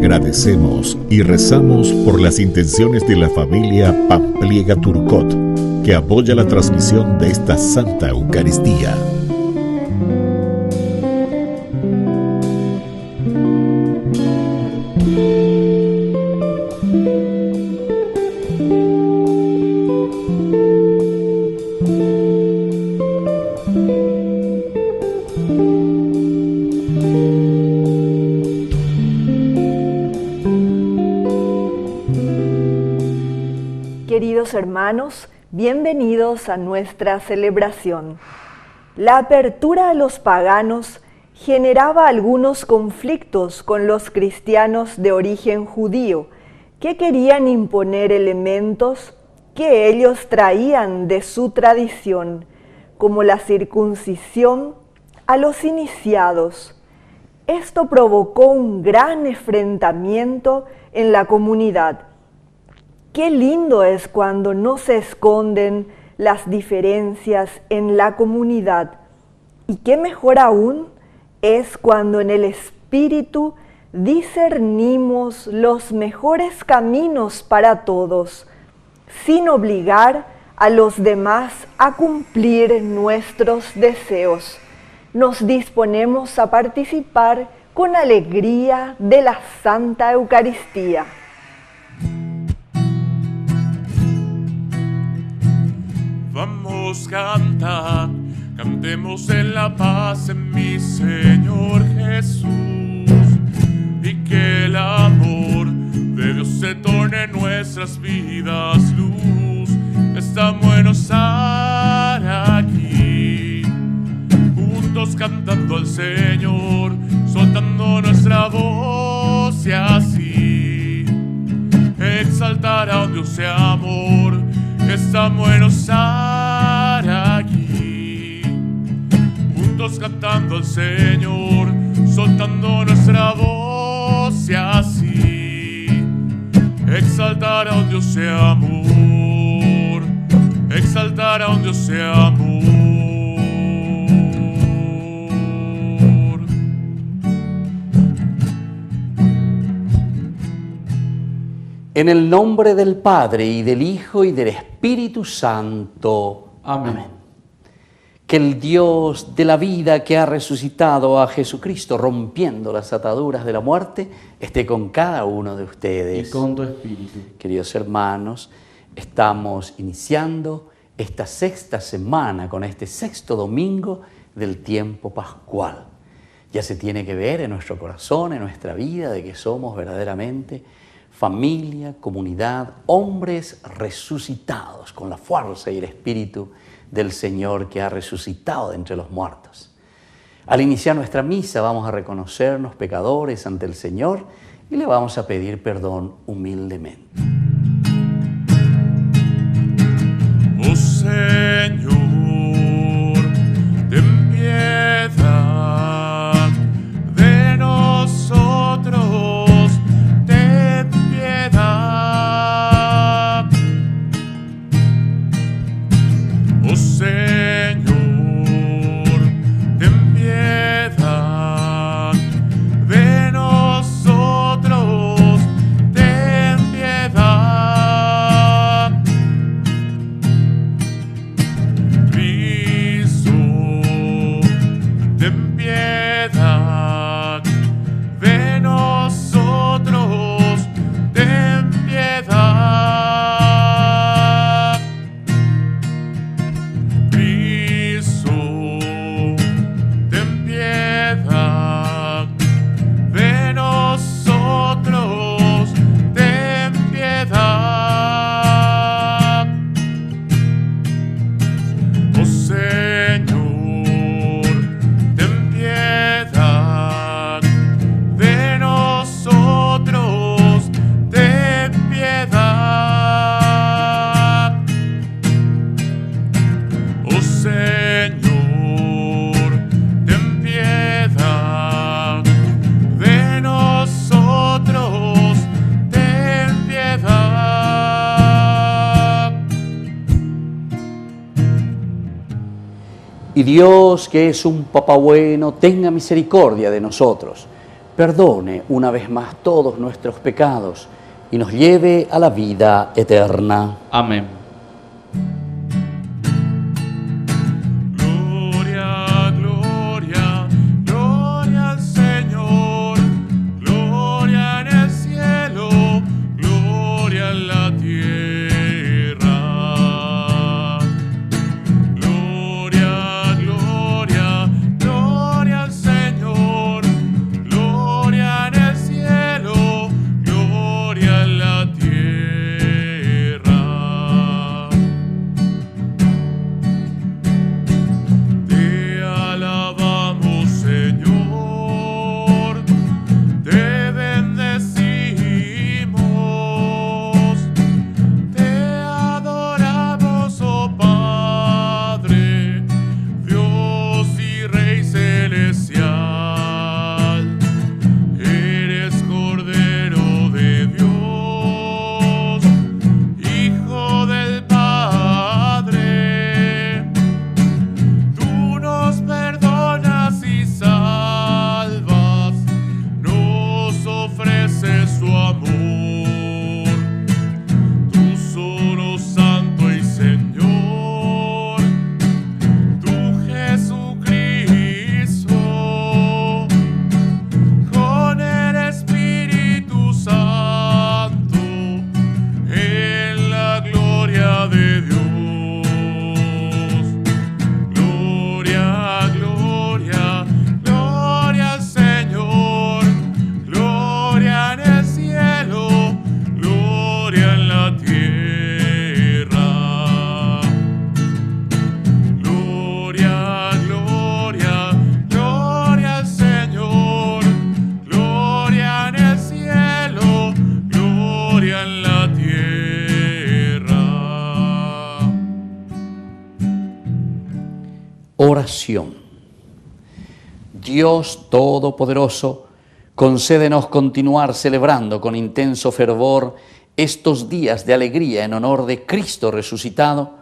Agradecemos y rezamos por las intenciones de la familia Pampliega Turcot, que apoya la transmisión de esta Santa Eucaristía. Queridos hermanos, bienvenidos a nuestra celebración. La apertura a los paganos generaba algunos conflictos con los cristianos de origen judío, que querían imponer elementos que ellos traían de su tradición, como la circuncisión a los iniciados. Esto provocó un gran enfrentamiento en la comunidad. Qué lindo es cuando no se esconden las diferencias en la comunidad. Y qué mejor aún es cuando en el Espíritu discernimos los mejores caminos para todos, sin obligar a los demás a cumplir nuestros deseos. Nos disponemos a participar con alegría de la Santa Eucaristía. Vamos a cantar, cantemos en la paz en mi Señor Jesús, y que el amor de Dios se torne en nuestras vidas luz. Estamos en estar aquí, juntos cantando al Señor, soltando nuestra voz y así exaltar a un Dios de amor. Estamos en osar aquí, juntos cantando al Señor, soltando nuestra voz y así exaltar a un Dios de amor, exaltar a un Dios de amor. En el nombre del Padre, y del Hijo, y del Espíritu Santo. Amén. Que el Dios de la vida, que ha resucitado a Jesucristo, rompiendo las ataduras de la muerte, esté con cada uno de ustedes. Y con tu espíritu. Queridos hermanos, estamos iniciando esta sexta semana con este sexto domingo del tiempo pascual. Ya se tiene que ver en nuestro corazón, en nuestra vida, de que somos verdaderamente familia, comunidad, hombres resucitados con la fuerza y el espíritu del Señor que ha resucitado de entre los muertos. Al iniciar nuestra misa vamos a reconocernos pecadores ante el Señor y le vamos a pedir perdón humildemente. Oh Señor, ten piedad de nosotros. Oh Señor, ten piedad de nosotros, ten piedad. Cristo, ten piedad de nosotros, ten piedad. Y Dios, que es un Papá bueno, tenga misericordia de nosotros, perdone una vez más todos nuestros pecados y nos lleve a la vida eterna. Amén. Gloria, gloria, gloria al Señor. Gloria en el cielo, gloria en la tierra. Gloria, gloria, gloria al Señor. Gloria en el cielo, gloria en la tierra. Te alabamos, Señor, te bendecimos, te adoramos, oh Padre, Dios y Rey celestial. Eres Cordero de Dios, Hijo del Padre. Tú nos perdonas y salvas, nos ofreces su amor. Tú solo Santo y Señor, tú Jesucristo, con el Espíritu Santo, en la gloria de Dios. Gloria, gloria, gloria al Señor. Gloria en el cielo, gloria en la tierra. Gloria, gloria, gloria al Señor. Gloria en el cielo, gloria en la tierra. Oración. Dios Todopoderoso, concédenos continuar celebrando con intenso fervor estos días de alegría en honor de Cristo resucitado,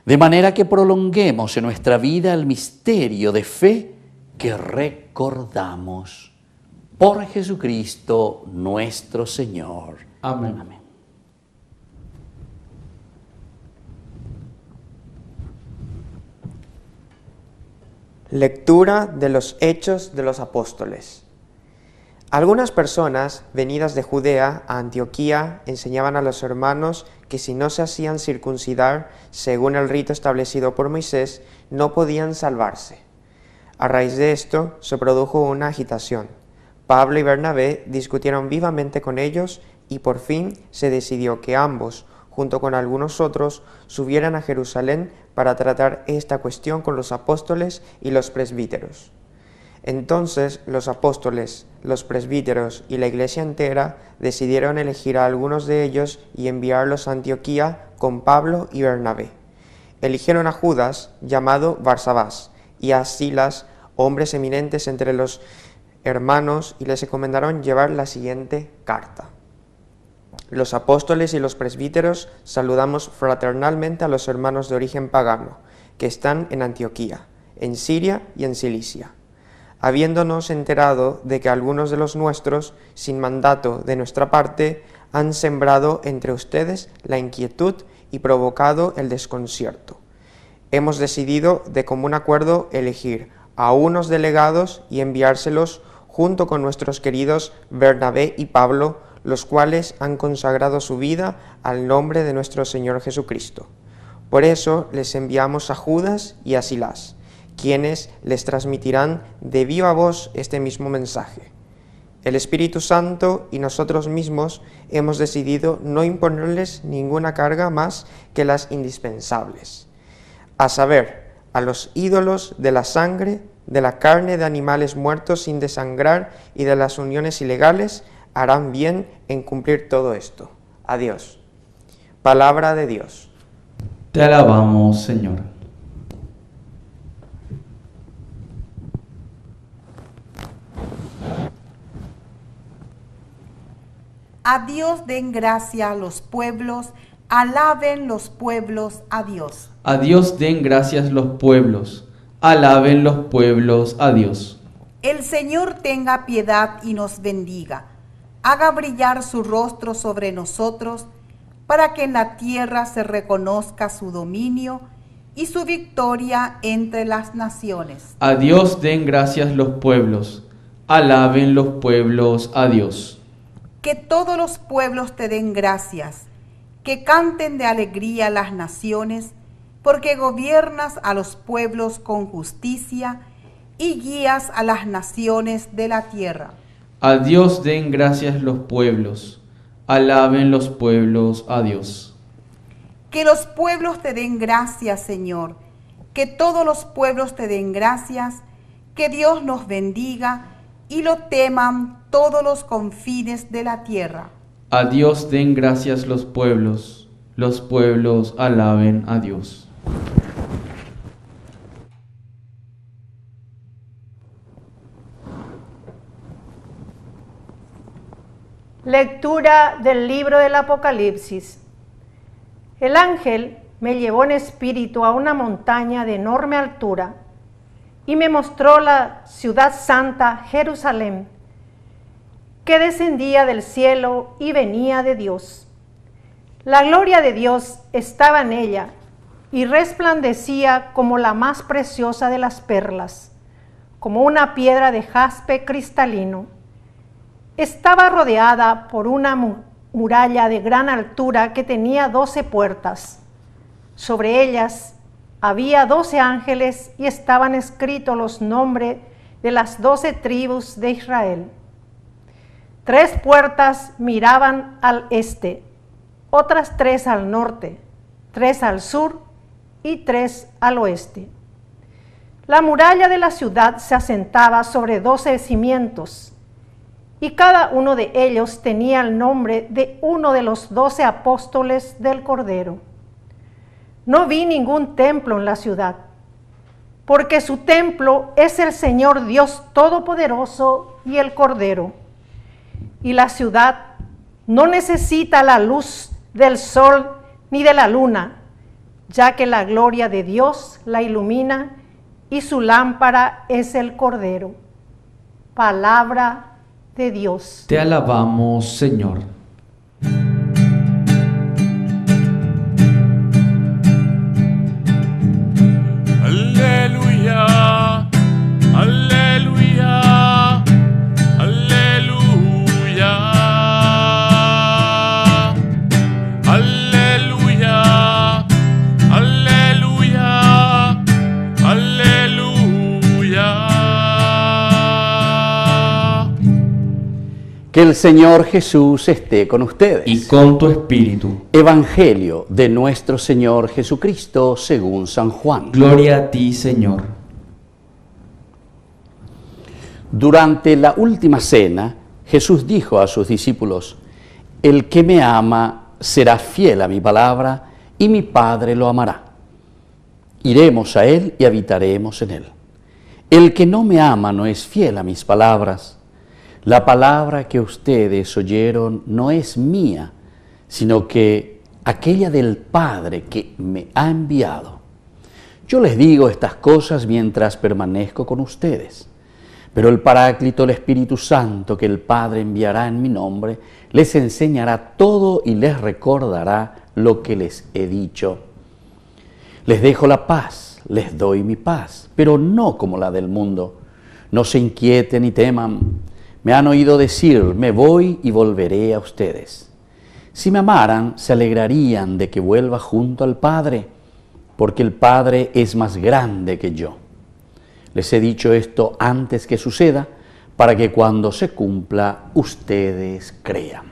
de manera que prolonguemos en nuestra vida el misterio de fe que recordamos. Por Jesucristo nuestro Señor. Amén. Amén. Lectura de los Hechos de los Apóstoles. Algunas personas, venidas de Judea a Antioquía, enseñaban a los hermanos que si no se hacían circuncidar, según el rito establecido por Moisés, no podían salvarse. A raíz de esto, se produjo una agitación. Pablo y Bernabé discutieron vivamente con ellos y por fin se decidió que ambos, junto con algunos otros, subieran a Jerusalén para tratar esta cuestión con los apóstoles y los presbíteros. Entonces los apóstoles, los presbíteros y la iglesia entera decidieron elegir a algunos de ellos y enviarlos a Antioquía con Pablo y Bernabé. Eligieron a Judas, llamado Barsabás, y a Silas, hombres eminentes entre los hermanos, y les encomendaron llevar la siguiente carta. Los apóstoles y los presbíteros saludamos fraternalmente a los hermanos de origen pagano, que están en Antioquía, en Siria y en Cilicia. Habiéndonos enterado de que algunos de los nuestros, sin mandato de nuestra parte, han sembrado entre ustedes la inquietud y provocado el desconcierto, hemos decidido de común acuerdo elegir a unos delegados y enviárselos junto con nuestros queridos Bernabé y Pablo, los cuales han consagrado su vida al nombre de nuestro Señor Jesucristo. Por eso les enviamos a Judas y a Silas, quienes les transmitirán de viva voz este mismo mensaje. El Espíritu Santo y nosotros mismos hemos decidido no imponerles ninguna carga más que las indispensables, a saber, a los ídolos de la sangre, de la carne de animales muertos sin desangrar y de las uniones ilegales, harán bien en cumplir todo esto. Adiós. Palabra de Dios. Te alabamos, Señor. A Dios den gracia a los pueblos, alaben los pueblos a Dios. A Dios den gracias los pueblos, alaben los pueblos a Dios. El Señor tenga piedad y nos bendiga. Haga brillar su rostro sobre nosotros, para que en la tierra se reconozca su dominio y su victoria entre las naciones. A Dios den gracias los pueblos, alaben los pueblos a Dios. Que todos los pueblos te den gracias, que canten de alegría las naciones, porque gobiernas a los pueblos con justicia y guías a las naciones de la tierra. A Dios den gracias los pueblos, alaben los pueblos a Dios. Que los pueblos te den gracias, Señor, que todos los pueblos te den gracias, que Dios nos bendiga y lo teman todos los confines de la tierra. A Dios den gracias los pueblos alaben a Dios. Lectura del libro del Apocalipsis. El ángel me llevó en espíritu a una montaña de enorme altura y me mostró la ciudad santa, Jerusalén, que descendía del cielo y venía de Dios. La gloria de Dios estaba en ella y resplandecía como la más preciosa de las perlas, como una piedra de jaspe cristalino. Estaba rodeada por una muralla de gran altura que tenía 12 puertas. Sobre ellas había 12 ángeles y estaban escritos los nombres de las 12 tribus de Israel. 3 puertas miraban al este, otras 3 al norte, 3 al sur y 3 al oeste. La muralla de la ciudad se asentaba sobre 12 cimientos, y cada uno de ellos tenía el nombre de uno de los 12 apóstoles del Cordero. No vi ningún templo en la ciudad, porque su templo es el Señor Dios Todopoderoso y el Cordero. Y la ciudad no necesita la luz del sol ni de la luna, ya que la gloria de Dios la ilumina y su lámpara es el Cordero. Palabra de Dios. Te alabamos, Señor. Aleluya, aleluya, aleluya, aleluya, aleluya, aleluya. Que el Señor Jesús esté con ustedes. Y con tu espíritu. Evangelio de nuestro Señor Jesucristo según San Juan. Gloria a ti, Señor. Durante la última cena, Jesús dijo a sus discípulos: el que me ama será fiel a mi palabra, y mi Padre lo amará. Iremos a él y habitaremos en él. El que no me ama no es fiel a mis palabras. La palabra que ustedes oyeron no es mía, sino que aquella del Padre que me ha enviado. Yo les digo estas cosas mientras permanezco con ustedes. Pero el Paráclito, el Espíritu Santo, que el Padre enviará en mi nombre, les enseñará todo y les recordará lo que les he dicho. Les dejo la paz, les doy mi paz, pero no como la del mundo. No se inquieten ni teman. Me han oído decir: me voy y volveré a ustedes. Si me amaran, se alegrarían de que vuelva junto al Padre, porque el Padre es más grande que yo. Les he dicho esto antes que suceda, para que cuando se cumpla, ustedes crean.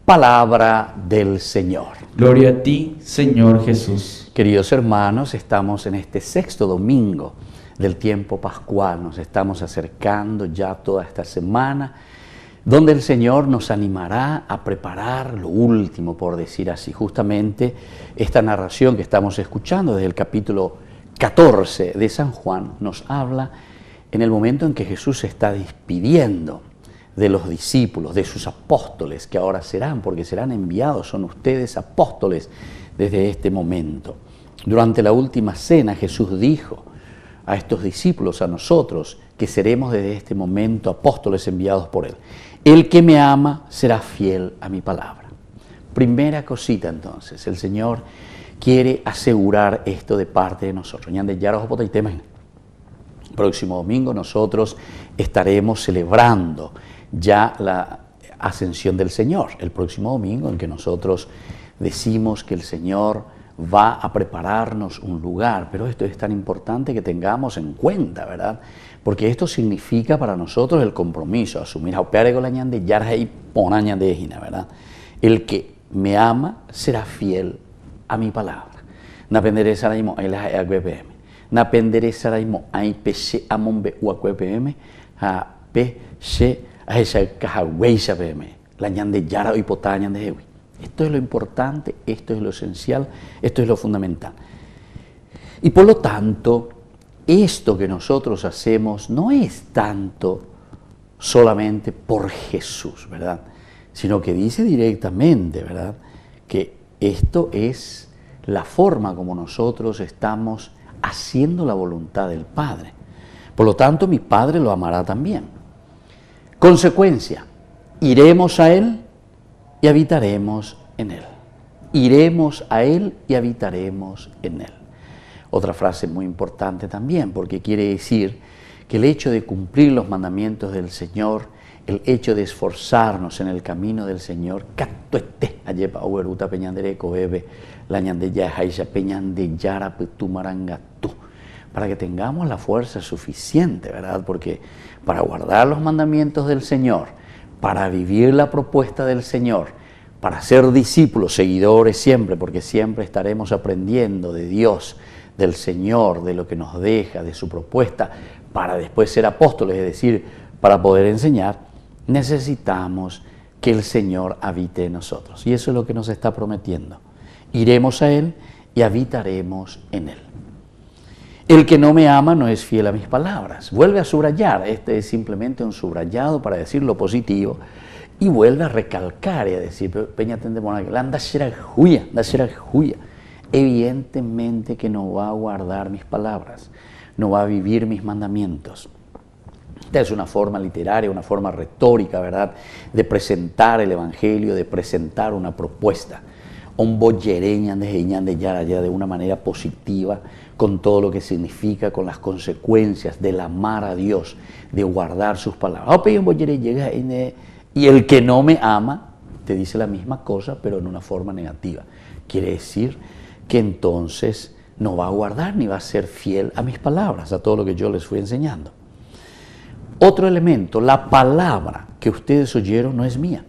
Palabra del Señor. Gloria a ti, Señor Jesús. Queridos hermanos, estamos en este 6º domingo del tiempo pascual. Nos estamos acercando ya toda esta semana, donde el Señor nos animará a preparar lo último, por decir así. Justamente esta narración que estamos escuchando desde el capítulo 14 de San Juan nos habla en el momento en que Jesús se está despidiendo de los discípulos, de sus apóstoles, que ahora serán, porque serán enviados, son ustedes apóstoles desde este momento. Durante la última cena Jesús dijo a estos discípulos, a nosotros, que seremos desde este momento apóstoles enviados por Él. El que me ama será fiel a mi palabra. Primera cosita entonces, el Señor quiere asegurar esto de parte de nosotros. Próximo domingo nosotros estaremos celebrando ya la ascensión del Señor, el próximo domingo en que nosotros decimos que el Señor va a prepararnos un lugar, pero esto es tan importante que tengamos en cuenta, ¿verdad? Porque esto significa para nosotros el compromiso, asumir, ¿verdad? El que me ama será fiel a mi palabra. Esto es lo importante, esto es lo esencial, esto es lo fundamental. Y por lo tanto, esto que nosotros hacemos no es tanto solamente por Jesús, ¿verdad? Sino que dice directamente, ¿verdad?, que esto es la forma como nosotros estamos haciendo la voluntad del Padre. Por lo tanto, mi Padre lo amará también. Consecuencia, iremos a Él y habitaremos en Él. Iremos a Él y habitaremos en Él. Otra frase muy importante también, porque quiere decir que el hecho de cumplir los mandamientos del Señor, el hecho de esforzarnos en el camino del Señor, para que tengamos la fuerza suficiente, ¿verdad? Porque para guardar los mandamientos del Señor, para vivir la propuesta del Señor, para ser discípulos, seguidores siempre, porque siempre estaremos aprendiendo de Dios, del Señor, de lo que nos deja, de su propuesta, para después ser apóstoles, es decir, para poder enseñar, necesitamos que el Señor habite en nosotros. Y eso es lo que nos está prometiendo. Iremos a Él y habitaremos en Él. El que no me ama no es fiel a mis palabras. Vuelve a subrayar, este es simplemente un subrayado para decir lo positivo, y vuelve a recalcar y a decir, evidentemente que no va a guardar mis palabras, no va a vivir mis mandamientos. Esta es una forma literaria, una forma retórica, ¿verdad?, de presentar el Evangelio, de presentar una propuesta. De una manera positiva, con todo lo que significa, con las consecuencias del amar a Dios, de guardar sus palabras. Y el que no me ama, te dice la misma cosa, pero en una forma negativa. Quiere decir que entonces no va a guardar ni va a ser fiel a mis palabras, a todo lo que yo les fui enseñando. Otro elemento, la palabra que ustedes oyeron no es mía,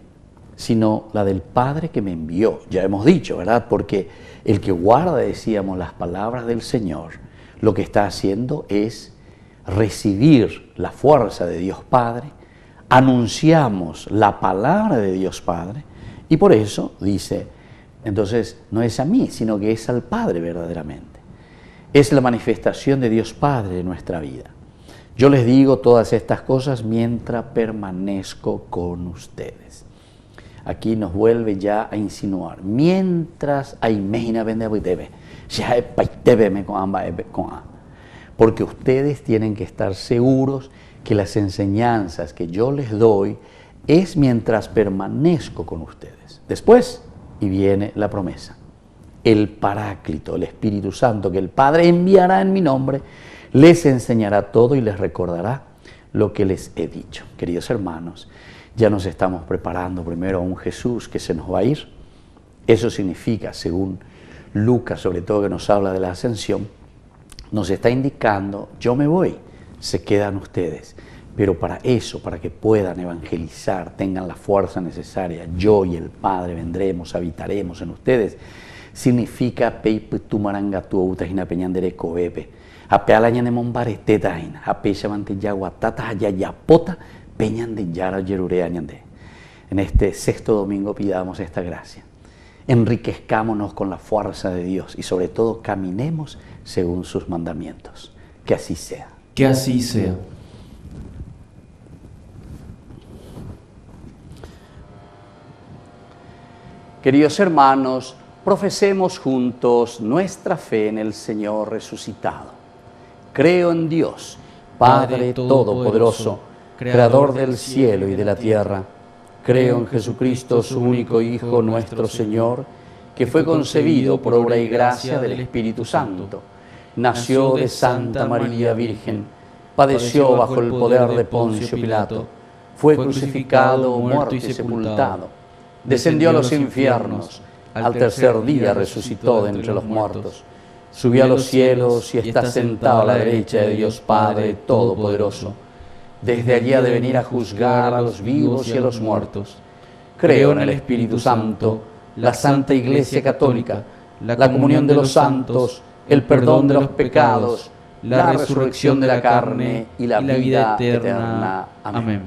sino la del Padre que me envió. Ya hemos dicho, ¿verdad? Porque el que guarda, decíamos, las palabras del Señor, lo que está haciendo es recibir la fuerza de Dios Padre, anunciamos la palabra de Dios Padre, y por eso dice, entonces no es a mí, sino que es al Padre verdaderamente. Es la manifestación de Dios Padre en nuestra vida. Yo les digo todas estas cosas mientras permanezco con ustedes. Aquí nos vuelve ya a insinuar, mientras hay mejina vende porque ustedes tienen que estar seguros que las enseñanzas que yo les doy es mientras permanezco con ustedes. Después, y viene la promesa, el Paráclito, el Espíritu Santo que el Padre enviará en mi nombre, les enseñará todo y les recordará lo que les he dicho. Queridos hermanos, ya nos estamos preparando primero a un Jesús que se nos va a ir. Eso significa, según Lucas, sobre todo que nos habla de la ascensión, nos está indicando, yo me voy, se quedan ustedes. Pero para eso, para que puedan evangelizar, tengan la fuerza necesaria, yo y el Padre vendremos, habitaremos en ustedes, significa en este sexto domingo pidamos esta gracia. Enriquezcámonos con la fuerza de Dios y sobre todo caminemos según sus mandamientos. Que así sea. Que así sea. Queridos hermanos, profesemos juntos nuestra fe en el Señor resucitado. Creo en Dios, Padre Todopoderoso, Creador del cielo y de la tierra. Creo en Jesucristo, su único Hijo, nuestro Señor, que fue concebido por obra y gracia del Espíritu Santo. Nació de Santa María Virgen, padeció bajo el poder de Poncio Pilato, fue crucificado, muerto y sepultado, descendió a los infiernos, al tercer día resucitó de entre los muertos, subió a los cielos y está sentado a la derecha de Dios Padre Todopoderoso. Desde allí ha de venir a juzgar a los vivos y a los muertos. Creo en el Espíritu Santo, la Santa Iglesia Católica, la comunión de los santos, el perdón de los pecados, la resurrección de la carne y la vida eterna. Amén.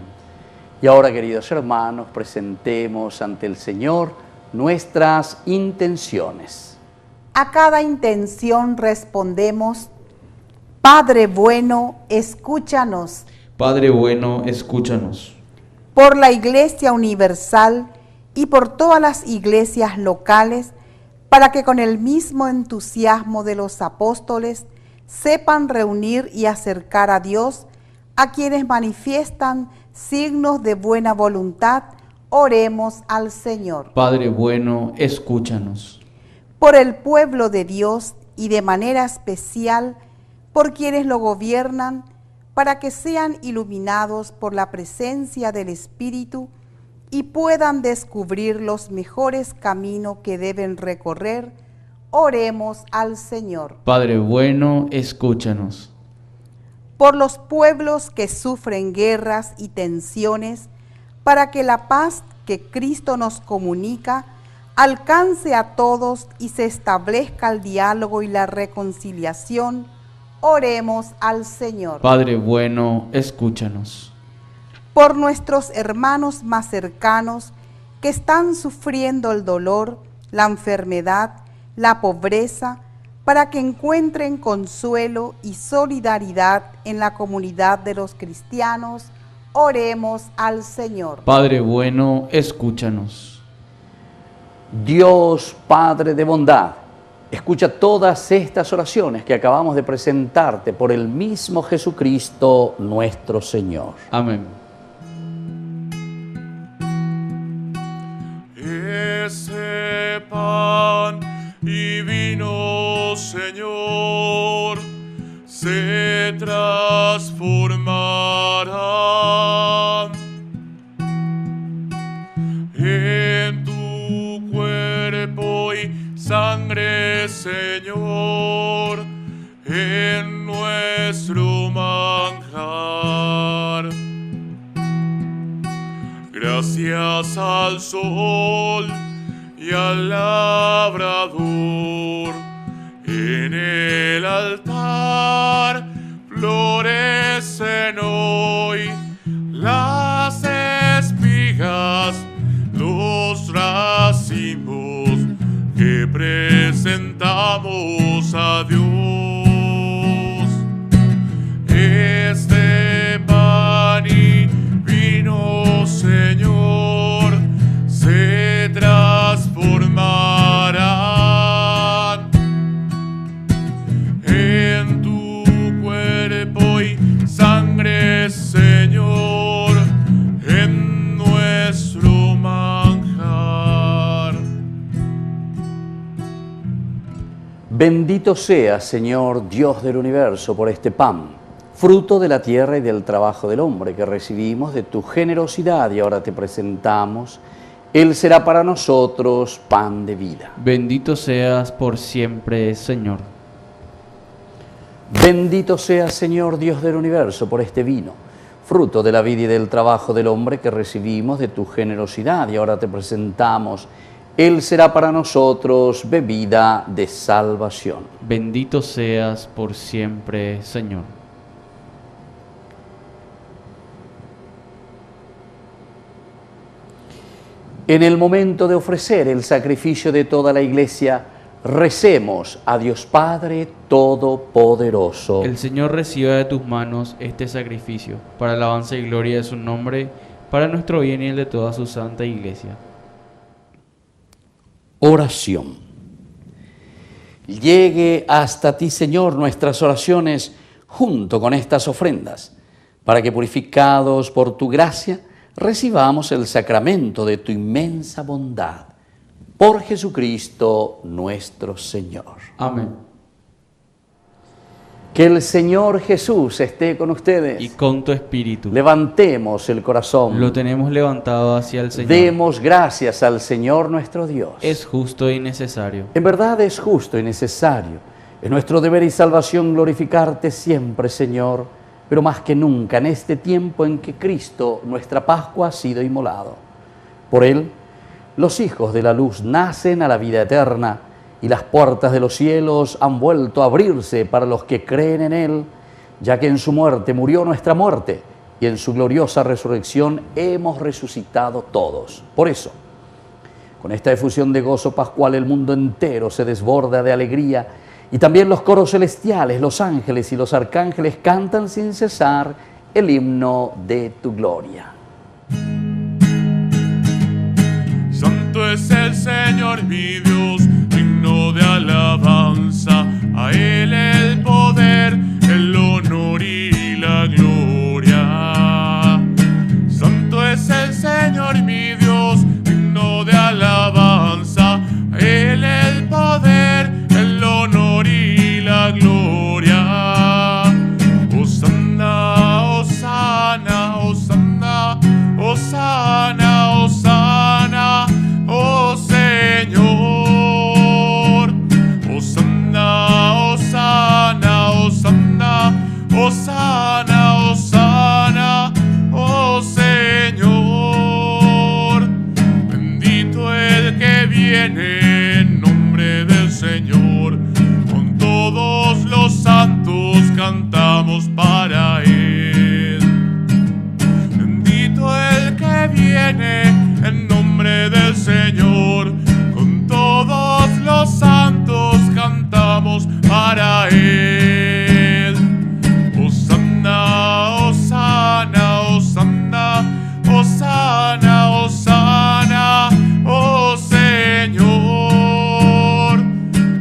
Y ahora, queridos hermanos, presentemos ante el Señor nuestras intenciones. A cada intención respondemos: Padre bueno, escúchanos. Padre bueno, escúchanos. Por la Iglesia Universal y por todas las iglesias locales, para que con el mismo entusiasmo de los apóstoles sepan reunir y acercar a Dios a quienes manifiestan signos de buena voluntad, oremos al Señor. Padre bueno, escúchanos. Por el pueblo de Dios y de manera especial por quienes lo gobiernan, para que sean iluminados por la presencia del Espíritu y puedan descubrir los mejores caminos que deben recorrer, oremos al Señor. Padre bueno, escúchanos. Por los pueblos que sufren guerras y tensiones, para que la paz que Cristo nos comunica alcance a todos y se establezca el diálogo y la reconciliación, oremos al Señor. Padre bueno, escúchanos. Por nuestros hermanos más cercanos que están sufriendo el dolor, la enfermedad, la pobreza, para que encuentren consuelo y solidaridad en la comunidad de los cristianos, oremos al Señor. Padre bueno, escúchanos. Dios Padre de bondad, escucha todas estas oraciones que acabamos de presentarte por el mismo Jesucristo nuestro Señor. Amén. Ese pan y vino, Señor, se transformarán en tu cuerpo y sangre, Señor, en nuestro manjar. Gracias al sol y al labrador, en el altar florecen hoy las espigas, los racimos que presentamos a Dios. Este pan y vino, Señor, se transformarán en tu cuerpo y sangre, Señor, en nuestro manjar. Bendito seas, Señor, Dios del universo, por este pan, fruto de la tierra y del trabajo del hombre que recibimos de tu generosidad y ahora te presentamos. Él será para nosotros pan de vida. Bendito seas por siempre, Señor. Bendito seas, Señor, Dios del universo, por este vino, fruto de la vida y del trabajo del hombre que recibimos de tu generosidad y ahora te presentamos. Él será para nosotros bebida de salvación. Bendito seas por siempre, Señor. En el momento de ofrecer el sacrificio de toda la Iglesia, recemos a Dios Padre Todopoderoso. El Señor reciba de tus manos este sacrificio, para alabanza y gloria de su nombre, para nuestro bien y el de toda su santa Iglesia. Oración. Llegue hasta ti, Señor, nuestras oraciones, junto con estas ofrendas, para que purificados por tu gracia, recibamos el sacramento de tu inmensa bondad. Por Jesucristo nuestro Señor. Amén. Que el Señor Jesús esté con ustedes. Y con tu espíritu. Levantemos el corazón. Lo tenemos levantado hacia el Señor. Demos gracias al Señor nuestro Dios. Es justo y necesario. En verdad es justo y necesario. Es nuestro deber y salvación glorificarte siempre, Señor, pero más que nunca en este tiempo en que Cristo, nuestra Pascua, ha sido inmolado. Por Él, los hijos de la luz nacen a la vida eterna y las puertas de los cielos han vuelto a abrirse para los que creen en Él, ya que en su muerte murió nuestra muerte y en su gloriosa resurrección hemos resucitado todos. Por eso, con esta efusión de gozo pascual, el mundo entero se desborda de alegría y también los coros celestiales, los ángeles y los arcángeles cantan sin cesar el himno de tu gloria. Santo es el Señor mi Dios, digno de alabanza, a Él el poder, el honor y la gloria. Santo es el Señor mi Dios, digno de alabanza, a Él el poder, el honor y la gloria. Hosanna, Hosanna, Hosanna, Hosanna, Hosanna, oh Señor. Hosanna, Hosanna, Hosanna, Hosanna, Hosanna, oh Señor. Bendito el que viene en nombre del Señor. Con todos los santos cantamos para Él. Bendito el que viene en nombre del Señor. Con todos los santos cantamos para Él. Hosanna, Hosanna, Hosanna, Hosanna, Hosanna, oh Señor.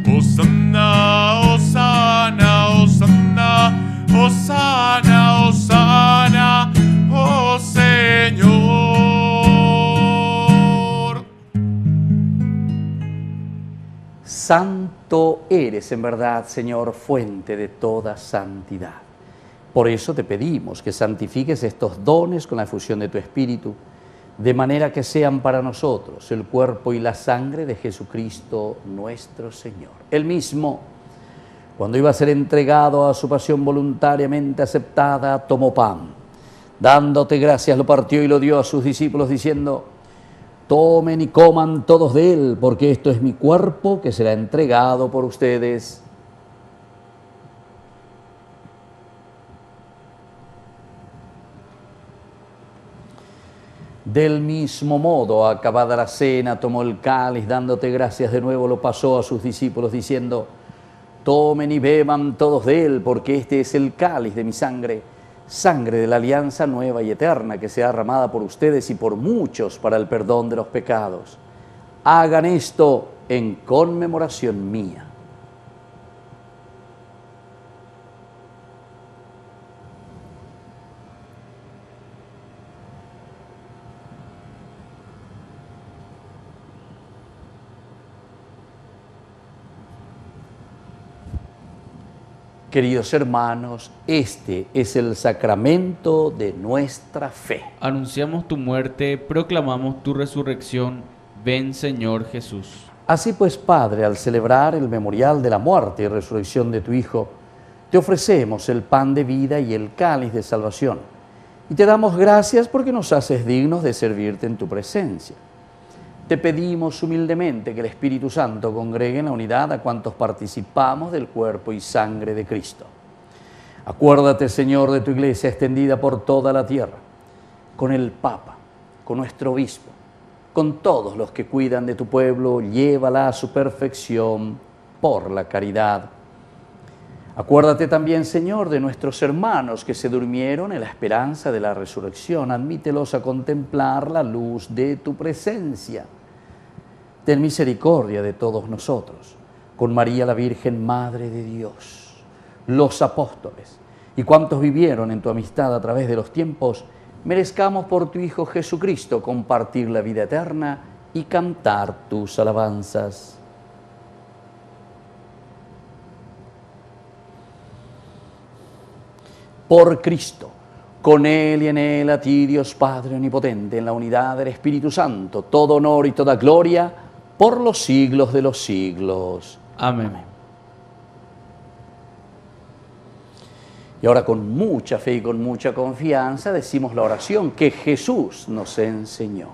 Hosanna, Hosanna, Hosanna, Hosanna, Hosanna, oh Señor. Santo eres en verdad, Señor, fuente de toda santidad. Por eso te pedimos que santifiques estos dones con la efusión de tu Espíritu, de manera que sean para nosotros el cuerpo y la sangre de Jesucristo nuestro Señor. Él mismo, cuando iba a ser entregado a su pasión voluntariamente aceptada, tomó pan. Dándote gracias, lo partió y lo dio a sus discípulos, diciendo: tomen y coman todos de él, porque esto es mi cuerpo que será entregado por ustedes. Del mismo modo, acabada la cena, tomó el cáliz, dándote gracias de nuevo, lo pasó a sus discípulos, diciendo: tomen y beban todos de él, porque este es el cáliz de mi sangre, sangre de la alianza nueva y eterna, que sea derramada por ustedes y por muchos para el perdón de los pecados. Hagan esto en conmemoración mía. Queridos hermanos, este es el sacramento de nuestra fe. Anunciamos tu muerte, proclamamos tu resurrección. Ven, Señor Jesús. Así pues, Padre, al celebrar el memorial de la muerte y resurrección de tu Hijo, te ofrecemos el pan de vida y el cáliz de salvación. Y te damos gracias porque nos haces dignos de servirte en tu presencia. Te pedimos humildemente que el Espíritu Santo congregue en la unidad a cuantos participamos del cuerpo y sangre de Cristo. Acuérdate, Señor, de tu iglesia extendida por toda la tierra, con el Papa, con nuestro obispo, con todos los que cuidan de tu pueblo, llévala a su perfección por la caridad. Acuérdate también, Señor, de nuestros hermanos que se durmieron en la esperanza de la resurrección. Admítelos a contemplar la luz de tu presencia. Ten misericordia de todos nosotros, con María la Virgen, Madre de Dios, los apóstoles y cuantos vivieron en tu amistad a través de los tiempos, merezcamos por tu Hijo Jesucristo compartir la vida eterna y cantar tus alabanzas. Por Cristo, con Él y en Él, a ti, Dios Padre Omnipotente, en la unidad del Espíritu Santo, todo honor y toda gloria, por los siglos de los siglos. Amén. Y ahora con mucha fe y con mucha confianza decimos la oración que Jesús nos enseñó.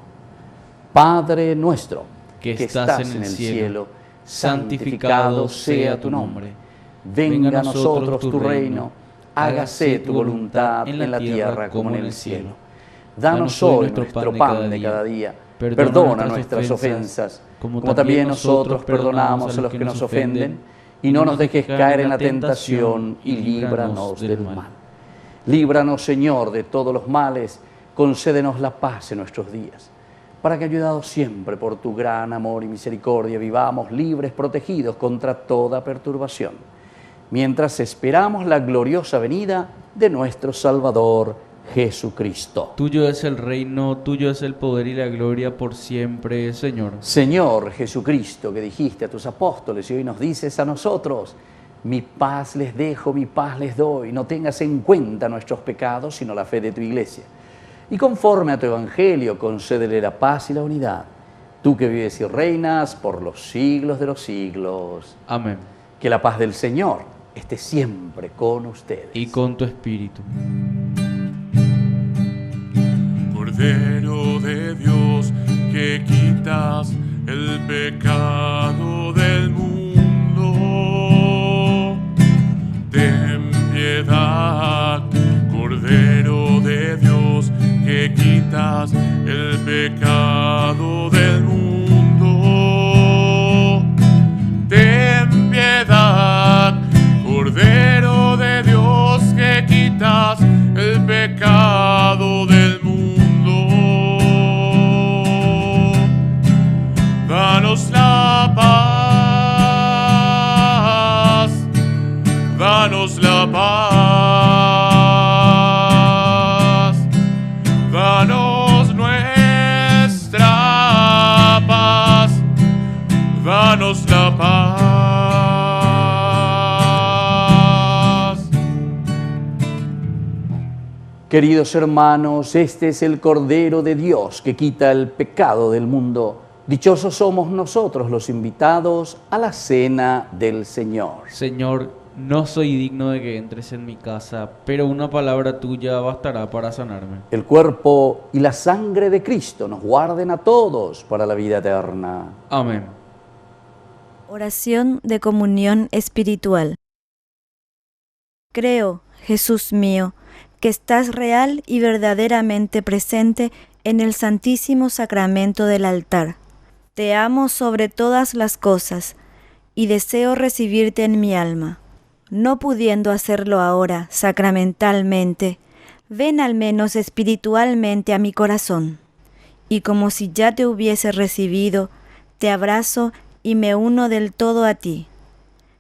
Padre nuestro, que estás en el cielo, santificado sea tu nombre. Venga a nosotros tu reino, hágase tu voluntad en la tierra como en el cielo. Danos hoy nuestro pan de cada día. Perdona nuestras ofensas, como también nosotros perdonamos a los que nos ofenden. Y no nos dejes caer en la tentación y líbranos del mal. Líbranos, Señor, de todos los males, concédenos la paz en nuestros días, para que, ayudados siempre por tu gran amor y misericordia, vivamos libres, protegidos contra toda perturbación, mientras esperamos la gloriosa venida de nuestro Salvador Jesucristo. Tuyo es el reino, tuyo es el poder y la gloria por siempre, Señor. Señor Jesucristo, que dijiste a tus apóstoles y hoy nos dices a nosotros: mi paz les dejo, mi paz les doy. No tengas en cuenta nuestros pecados, sino la fe de tu iglesia. Y conforme a tu evangelio, concédele la paz y la unidad. Tú que vives y reinas por los siglos de los siglos. Amén. Que la paz del Señor esté siempre con ustedes. Y con tu espíritu. Cordero de Dios, que quitas el pecado del mundo, ten piedad. Cordero de Dios, que quitas el pecado del mundo, ten piedad. Cordero de Dios, que quitas el pecado del mundo, danos la paz, danos la paz, danos nuestra paz, danos la paz. Queridos hermanos, este es el Cordero de Dios que quita el pecado del mundo. Dichosos somos nosotros los invitados a la cena del Señor. Señor, no soy digno de que entres en mi casa, pero una palabra tuya bastará para sanarme. El cuerpo y la sangre de Cristo nos guarden a todos para la vida eterna. Amén. Oración de comunión espiritual. Creo, Jesús mío, que estás real y verdaderamente presente en el Santísimo Sacramento del altar. Te amo sobre todas las cosas y deseo recibirte en mi alma. No pudiendo hacerlo ahora sacramentalmente, ven al menos espiritualmente a mi corazón. Y como si ya te hubiese recibido, te abrazo y me uno del todo a ti.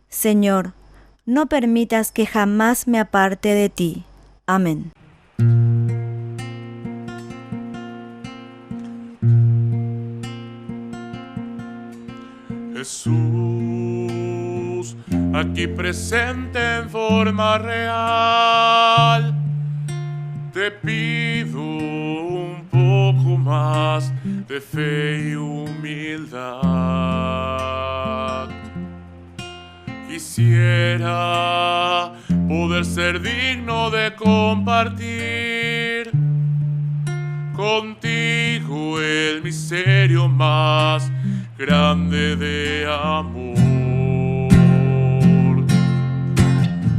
Señor, no permitas que jamás me aparte de ti. Amén. Jesús, aquí presente en forma real, te pido un poco más de fe y humildad. Quisiera poder ser digno de compartir contigo el misterio más grande de amor.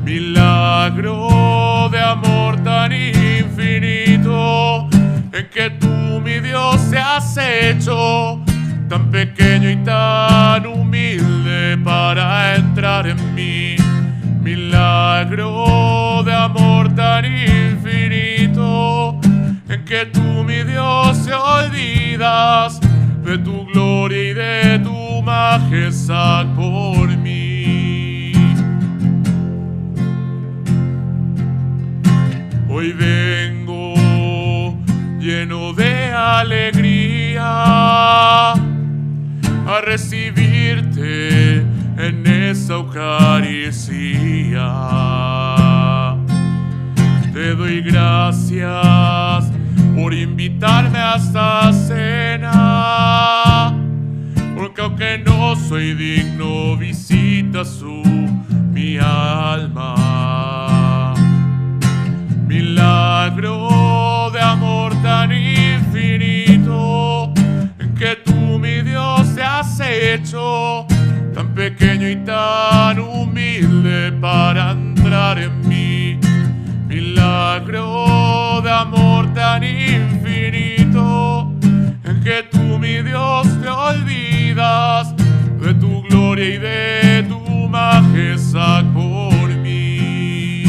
Milagro de amor tan infinito, en que tú, mi Dios, te has hecho tan pequeño y tan humilde para entrar en mí. Milagro de amor tan infinito, en que tú, mi Dios, te olvidas de tu gloria y de tu majestad por mí. presente en esa Eucaristía. Te doy gracias por invitarme a esta cena, porque aunque no soy digno, visitas tú mi alma. Milagro de amor tan infinito, en que tú, mi Dios, te has hecho tan pequeño y tan humilde para entrar en mí. Milagro de amor tan infinito, en que tú, mi Dios, te olvidas de tu gloria y de tu majestad por mí.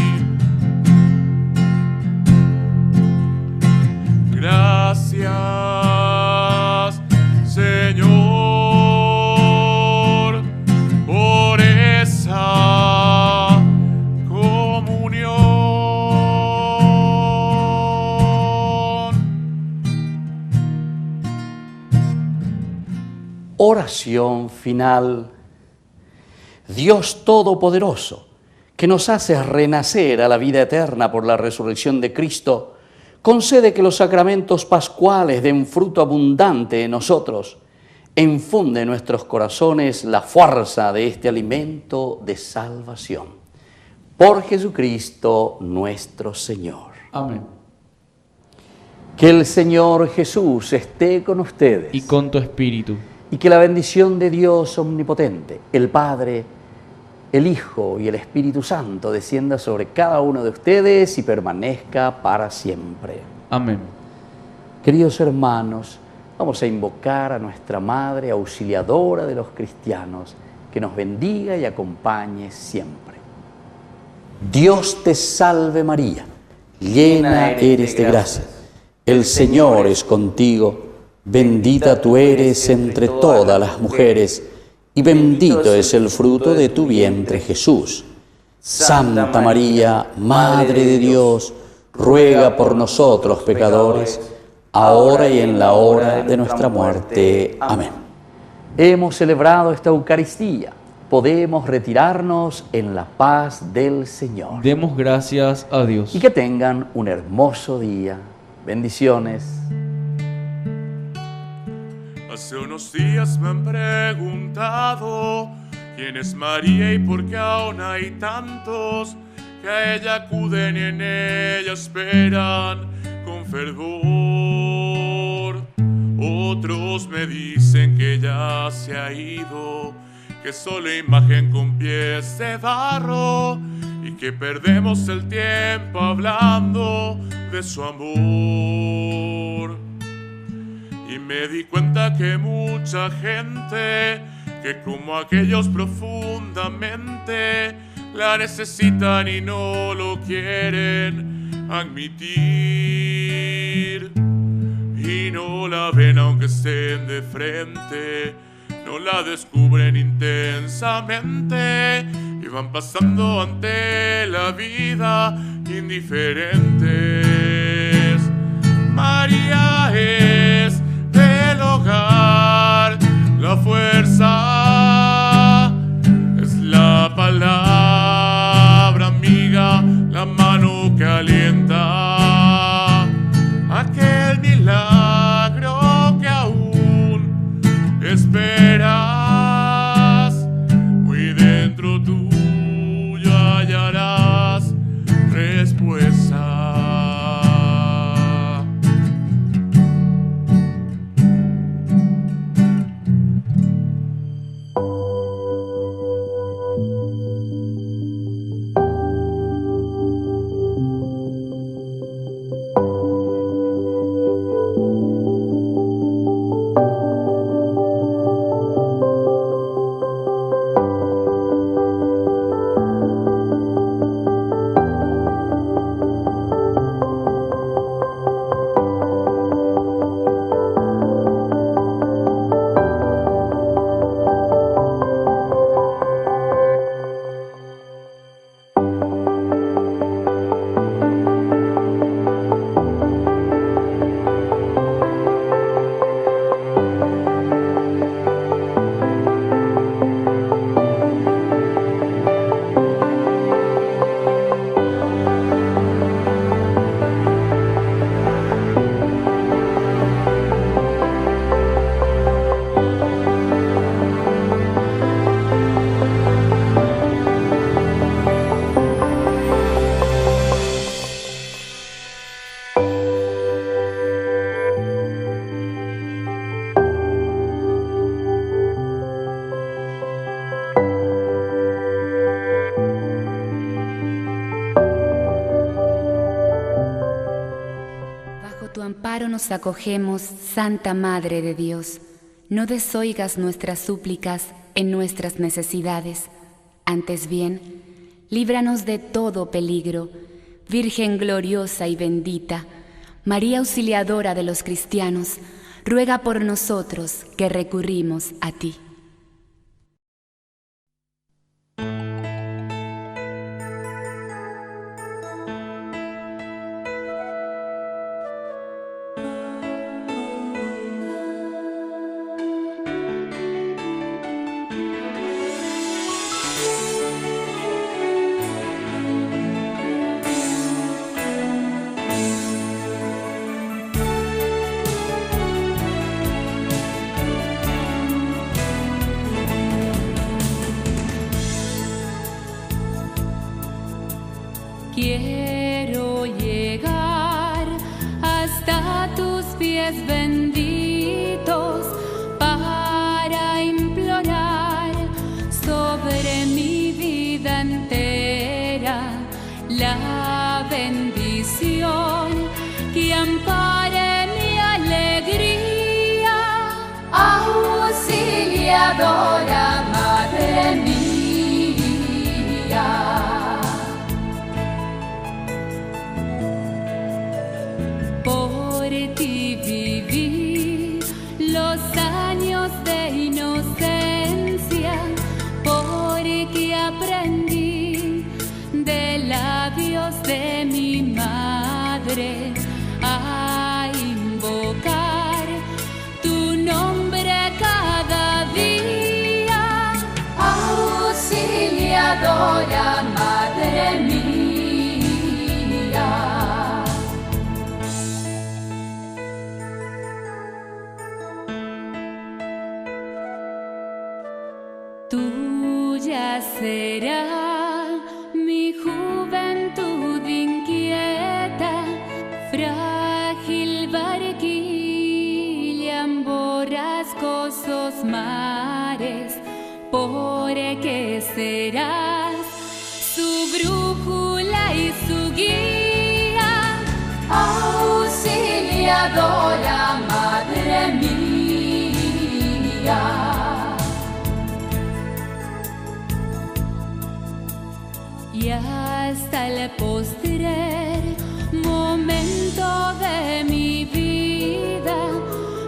Gracias, Señor, por esa comunión. Oración final. Dios Todopoderoso, que nos hace renacer a la vida eterna por la resurrección de Cristo, concede que los sacramentos pascuales den fruto abundante en nosotros, e infunde en nuestros corazones la fuerza de este alimento de salvación. Por Jesucristo nuestro Señor. Amén. Que el Señor Jesús esté con ustedes. Y con tu espíritu. Y que la bendición de Dios omnipotente, el Padre, el Hijo y el Espíritu Santo descienda sobre cada uno de ustedes y permanezca para siempre. Amén. Queridos hermanos, vamos a invocar a nuestra Madre Auxiliadora de los cristianos, que nos bendiga y acompañe siempre. Dios te salve María, llena eres de gracia, el Señor es contigo, bendita tú eres entre todas las mujeres, y bendito es el fruto de tu vientre, Jesús. Santa María, Madre de Dios, ruega por nosotros pecadores, ahora y en la hora de nuestra muerte. Amén. Hemos celebrado esta Eucaristía. Podemos retirarnos en la paz del Señor. Demos gracias a Dios. Y que tengan un hermoso día. Bendiciones. Hace unos días me han preguntado quién es María y por qué aún hay tantos que a ella acuden y en ella esperan con fervor. Otros me dicen que ya se ha ido, que solo imagen con pies de barro y que perdemos el tiempo hablando de su amor. Y me di cuenta que mucha gente, que como aquellos profundamente la necesitan y no lo quieren admitir. Y no la ven aunque estén de frente, no la descubren intensamente y van pasando ante la vida indiferentes. María es del hogar, la fuerza es la palabra amiga, la mano que alienta, aquel milagro que aún esperas, muy dentro tuyo hallarás respuesta. amparo nos acogemos, Santa Madre de Dios. No desoigas nuestras súplicas en nuestras necesidades. Antes bien, líbranos de todo peligro, Virgen gloriosa y bendita, María auxiliadora de los cristianos, ruega por nosotros que recurrimos a ti. Quiero llegar hasta tus pies benditos para implorar sobre mi vida entera la bendición que ampare mi alegría, auxiliadora Madre mía. De mi madre a invocar tu nombre cada día, auxiliadora Madre mía. Tuya será mi juventud inquieta, frágil barquilla en borrascosos mares, porque serás su brújula y su guía, auxiliadora Madre mía. Y hasta el postrer momento de mi vida,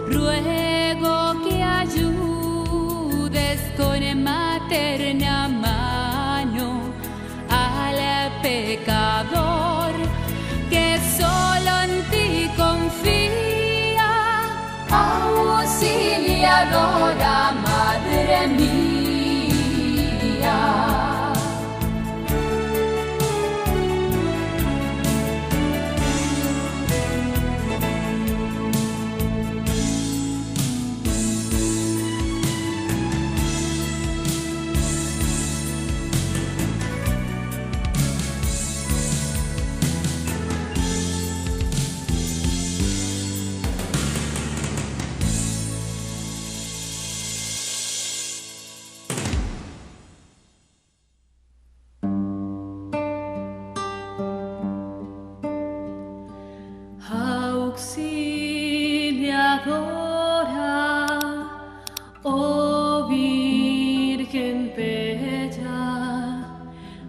ruego que ayudes con materna mano al pecador que solo en ti confía, auxiliadora Madre mía. Oh Virgen bella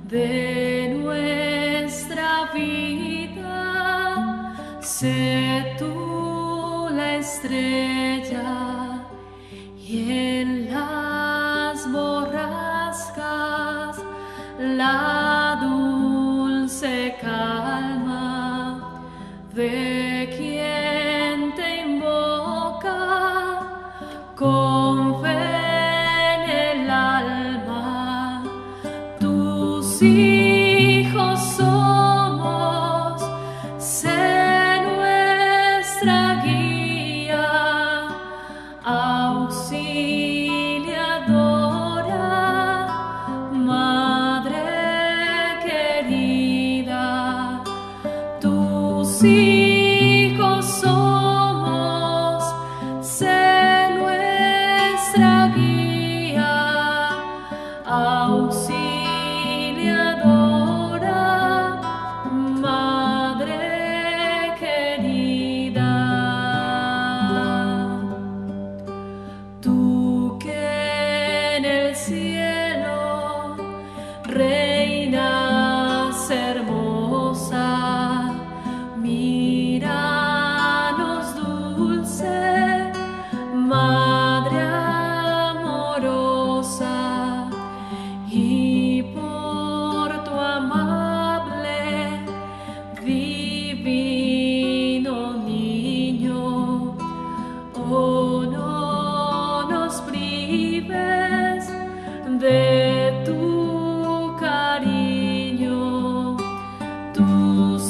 de nuestra vida, sé tú la estrella y en las borrascas la dulce calma de quien te invoca con fe en el alma. Tus hijos somos, sé nuestra guía, auxiliadora, Madre querida. Tus hijos somos, sé nuestra guía, auxiliadora, Madre querida.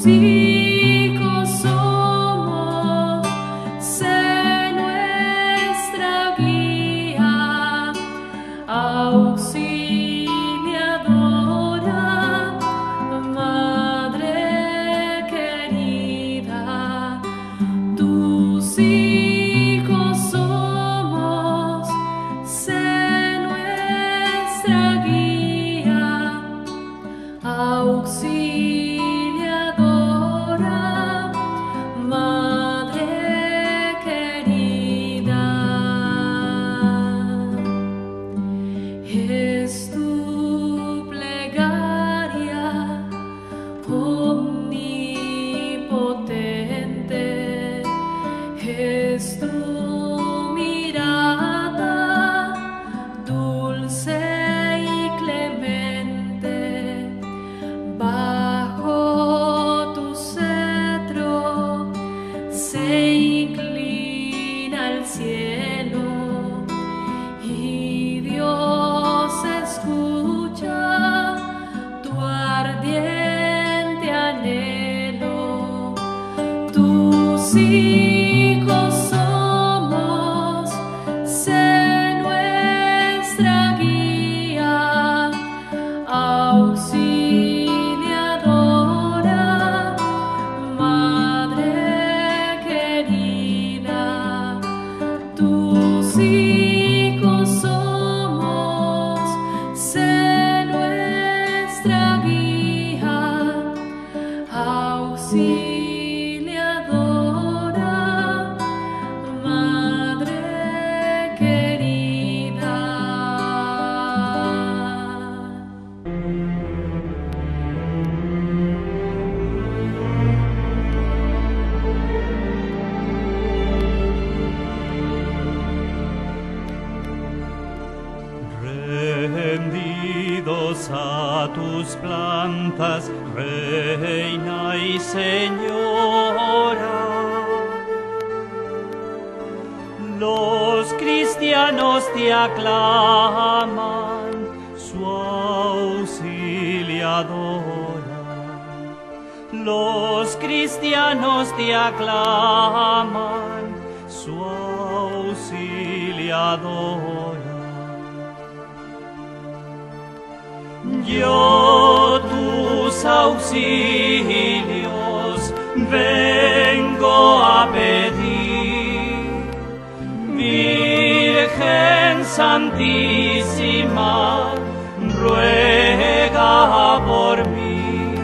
hijos somos, sé nuestra guía, auxiliadora, Madre querida. Tus hijos somos, sé nuestra guía, auxiliadora, Madre querida. Es tu plegaria omnipotente, es tu mirada dulce y clemente. Bajo tu cetro se inclina el cielo y Dios escucha tu ardiente anhelo. Tus hijos somos, sé nuestra guía, auxiliadora, Madre querida. Tus hijos somos, sé nuestra guía, auxiliadora, Madre querida. Rendidos a tus plantas, Reina y Señora, los cristianos te aclaman, su auxiliadora. Los cristianos te aclaman, su auxiliadora. Yo tus auxilios vengo a pedir, Virgen Santísima, ruega por mí.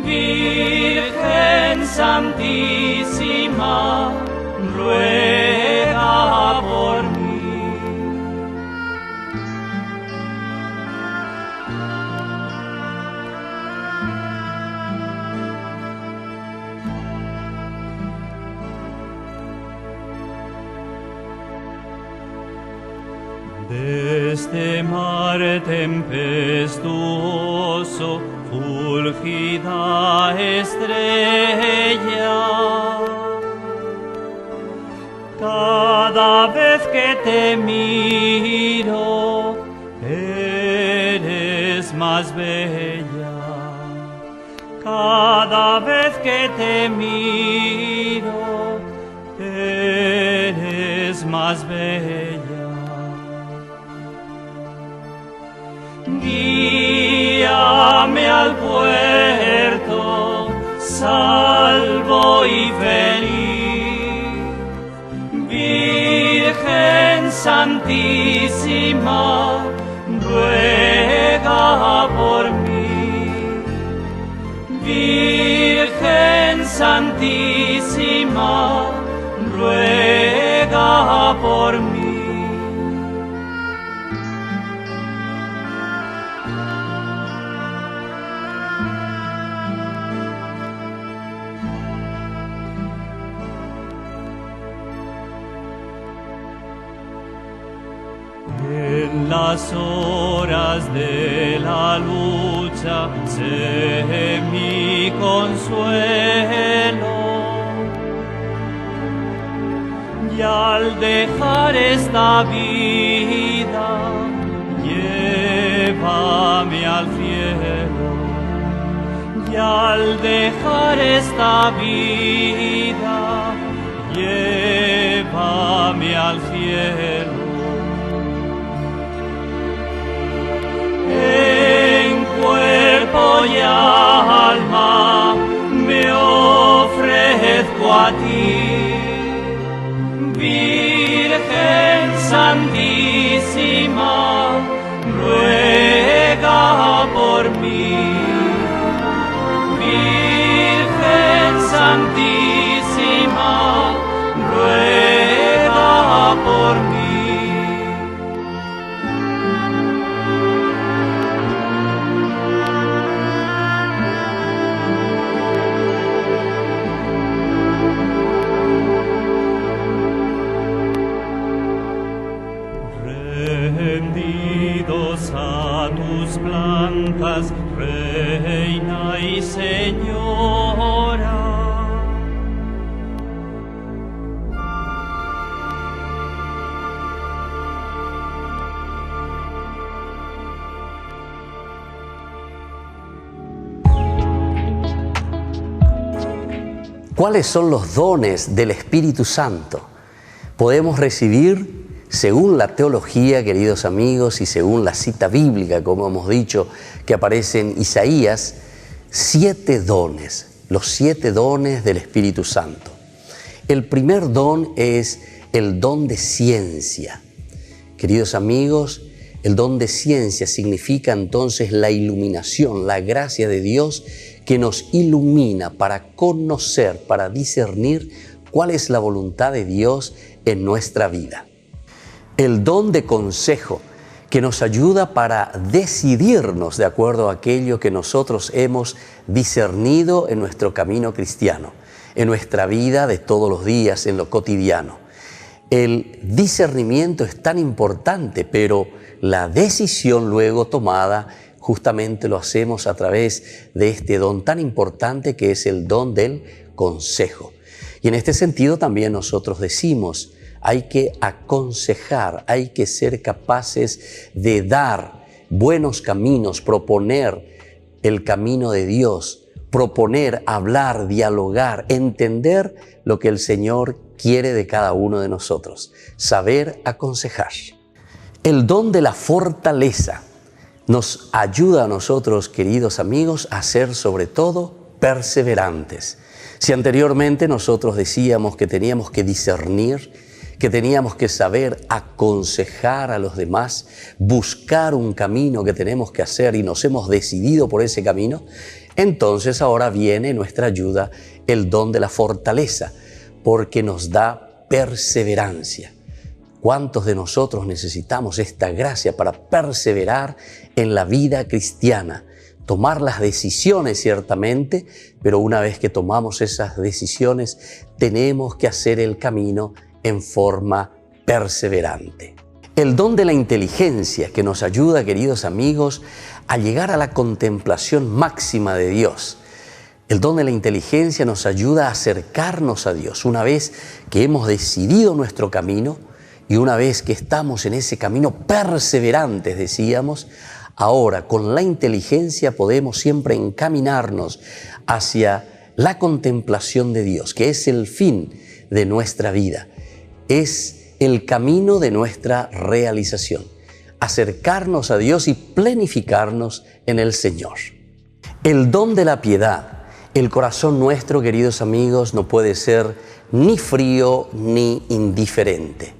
Virgen Santísima, ruega por mí. Desde mar tempestuoso, fulgida estrella, cada vez que te miro, eres más bella. Cada vez que te miro, eres más bella. Guíame al puerto, salvo y feliz. Virgen Santísima, ruega por mí. Virgen Santísima, ruega por mí. En las horas de la lucha, sé mi consuelo. Y al dejar esta vida, llévame al cielo. y al dejar esta vida, llévame al cielo. En cuerpo y alma me ofrezco a ti, Virgen Santísima, ruega por mí. Virgen Santísima, ruega por mí. Rendidos a tus blancas, Reina y Señora. ¿Cuáles son los dones del Espíritu Santo? Podemos recibir, según la teología, queridos amigos, y según la cita bíblica, como hemos dicho, que aparece en Isaías, 7 dones, los 7 dones del Espíritu Santo. El primer don es el don de ciencia. Queridos amigos, el don de ciencia significa entonces la iluminación, la gracia de Dios que nos ilumina para conocer, para discernir cuál es la voluntad de Dios en nuestra vida. El don de consejo, que nos ayuda para decidirnos de acuerdo a aquello que nosotros hemos discernido en nuestro camino cristiano, en nuestra vida de todos los días, en lo cotidiano. El discernimiento es tan importante, pero la decisión luego tomada justamente lo hacemos a través de este don tan importante que es el don del consejo. Y en este sentido también nosotros decimos, hay que aconsejar, hay que ser capaces de dar buenos caminos, proponer el camino de Dios, proponer, hablar, dialogar, entender lo que el Señor quiere de cada uno de nosotros, saber aconsejar. El don de la fortaleza nos ayuda a nosotros, queridos amigos, a ser sobre todo perseverantes. Si anteriormente nosotros decíamos que teníamos que discernir, que teníamos que saber aconsejar a los demás, buscar un camino que tenemos que hacer y nos hemos decidido por ese camino, entonces ahora viene nuestra ayuda el don de la fortaleza, porque nos da perseverancia. ¿Cuántos de nosotros necesitamos esta gracia para perseverar en la vida cristiana? Tomar las decisiones ciertamente, pero una vez que tomamos esas decisiones, tenemos que hacer el camino en forma perseverante. El don de la inteligencia que nos ayuda, queridos amigos, a llegar a la contemplación máxima de Dios. El don de la inteligencia nos ayuda a acercarnos a Dios. Una vez que hemos decidido nuestro camino y una vez que estamos en ese camino perseverantes, decíamos, ahora con la inteligencia podemos siempre encaminarnos hacia la contemplación de Dios, que es el fin de nuestra vida. Es el camino de nuestra realización, acercarnos a Dios y planificarnos en el Señor. El don de la piedad. El corazón nuestro, queridos amigos, no puede ser ni frío ni indiferente.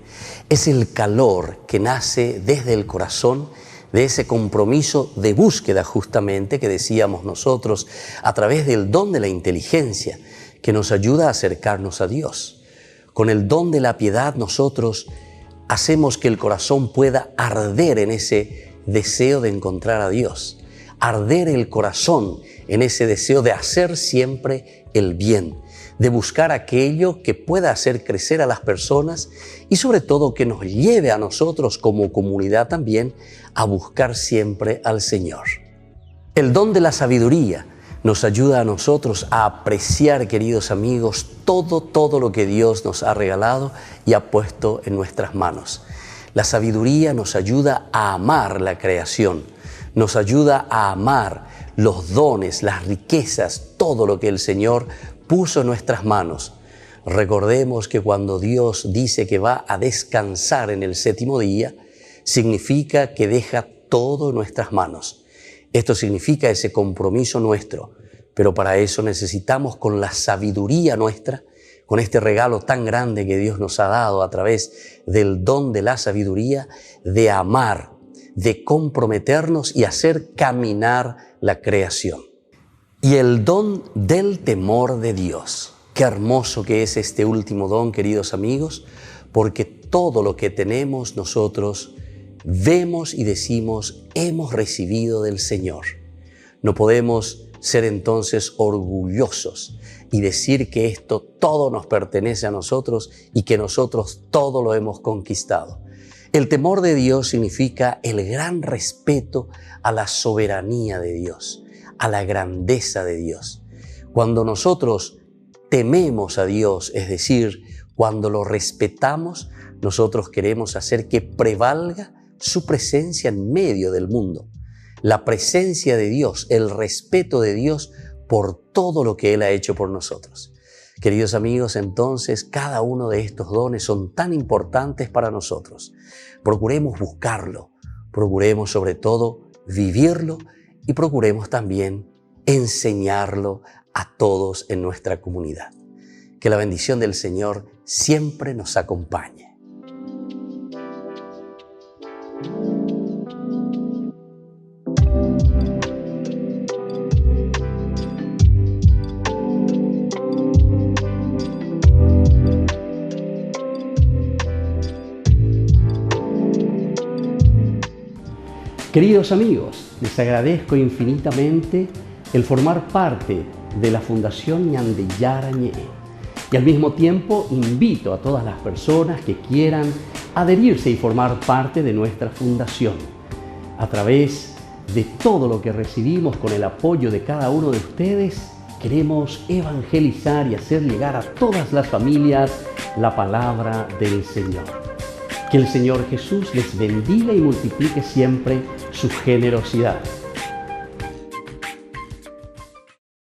Es el calor que nace desde el corazón, de ese compromiso de búsqueda justamente que decíamos nosotros a través del don de la inteligencia que nos ayuda a acercarnos a Dios. Con el don de la piedad nosotros hacemos que el corazón pueda arder en ese deseo de encontrar a Dios, arder el corazón en ese deseo de hacer siempre el bien, de buscar aquello que pueda hacer crecer a las personas y sobre todo que nos lleve a nosotros como comunidad también a buscar siempre al Señor. El don de la sabiduría nos ayuda a nosotros a apreciar, queridos amigos, todo lo que Dios nos ha regalado y ha puesto en nuestras manos. La sabiduría nos ayuda a amar la creación, Nos ayuda a amar los dones, las riquezas, todo lo que el Señor puso en nuestras manos. Recordemos que cuando Dios dice que va a descansar en el séptimo día, significa que deja todo en nuestras manos. Esto significa ese compromiso nuestro, pero para eso necesitamos, con la sabiduría nuestra, con este regalo tan grande que Dios nos ha dado a través del don de la sabiduría, de amar, de comprometernos y hacer caminar la creación. Y el don del temor de Dios. Qué hermoso que es este último don, queridos amigos, porque todo lo que tenemos nosotros vemos y decimos hemos recibido del Señor. No podemos ser entonces orgullosos y decir que esto todo nos pertenece a nosotros y que nosotros todo lo hemos conquistado. El temor de Dios significa el gran respeto a la soberanía de Dios, a la grandeza de Dios. Cuando nosotros tememos a Dios, es decir, cuando lo respetamos, nosotros queremos hacer que prevalga su presencia en medio del mundo. La presencia de Dios, el respeto de Dios por todo lo que Él ha hecho por nosotros. Queridos amigos, entonces cada uno de estos dones son tan importantes para nosotros. Procuremos buscarlo, procuremos sobre todo vivirlo y procuremos también enseñarlo a todos en nuestra comunidad. Que la bendición del Señor siempre nos acompañe. Queridos amigos, les agradezco infinitamente el formar parte de la Fundación Ñandeyara Ñe'e y al mismo tiempo invito a todas las personas que quieran adherirse y formar parte de nuestra fundación. A través de todo lo que recibimos con el apoyo de cada uno de ustedes, queremos evangelizar y hacer llegar a todas las familias la palabra del Señor. Que el Señor Jesús les bendiga y multiplique siempre su generosidad.